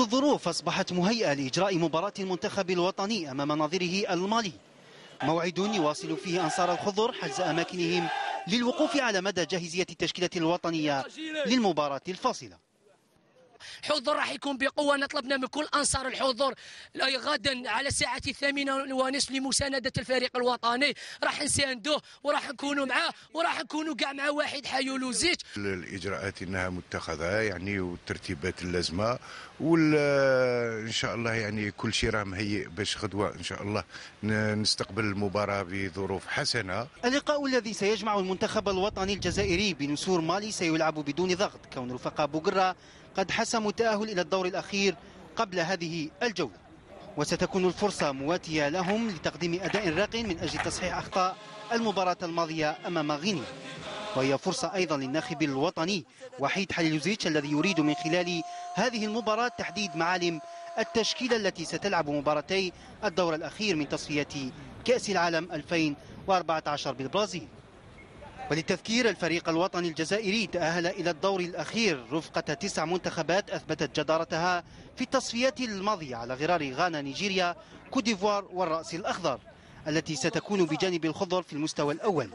كل الظروف أصبحت مهيئة لإجراء مباراة المنتخب الوطني أمام نظيره المالي، موعد يواصل فيه أنصار الخضر حجز أماكنهم للوقوف على مدى جاهزية التشكيلة الوطنية للمباراة الفاصلة. حضور راح يكون بقوة. نطلبنا من كل أنصار الحضور غدا على الساعة 8:30 لمساندة الفريق الوطني. راح نساندوه وراح نكونوا معاه وراح نكونوا كاع مع واحد حيولوزيت. الإجراءات إنها متخذة يعني والترتيبات اللازمة وإن شاء الله يعني كل شيء راه مهيئ باش غدوة إن شاء الله نستقبل المباراة بظروف حسنة. اللقاء الذي سيجمع المنتخب الوطني الجزائري بنسور مالي سيلعب بدون ضغط، كون رفقاء بوغرة قد حسموا التأهل إلى الدور الأخير قبل هذه الجولة، وستكون الفرصة مواتية لهم لتقديم أداء راق من أجل تصحيح أخطاء المباراة الماضية أمام غينيا، وهي فرصة أيضا للناخب الوطني وحيد حليلوزيتش الذي يريد من خلال هذه المباراة تحديد معالم التشكيلة التي ستلعب مباراتي الدور الأخير من تصفية كأس العالم 2014 بالبرازيل. وللتذكير، الفريق الوطني الجزائري تأهل إلى الدور الأخير رفقة 9 منتخبات أثبتت جدارتها في التصفيات الماضية على غرار غانا، نيجيريا، كوت ديفوار والرأس الأخضر، التي ستكون بجانب الخضر في المستوى الأول،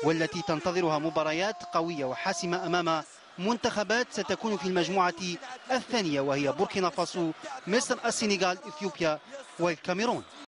والتي تنتظرها مباريات قوية وحاسمة أمام منتخبات ستكون في المجموعة الثانية، وهي بوركينا فاسو، مصر، السنغال، إثيوبيا والكاميرون.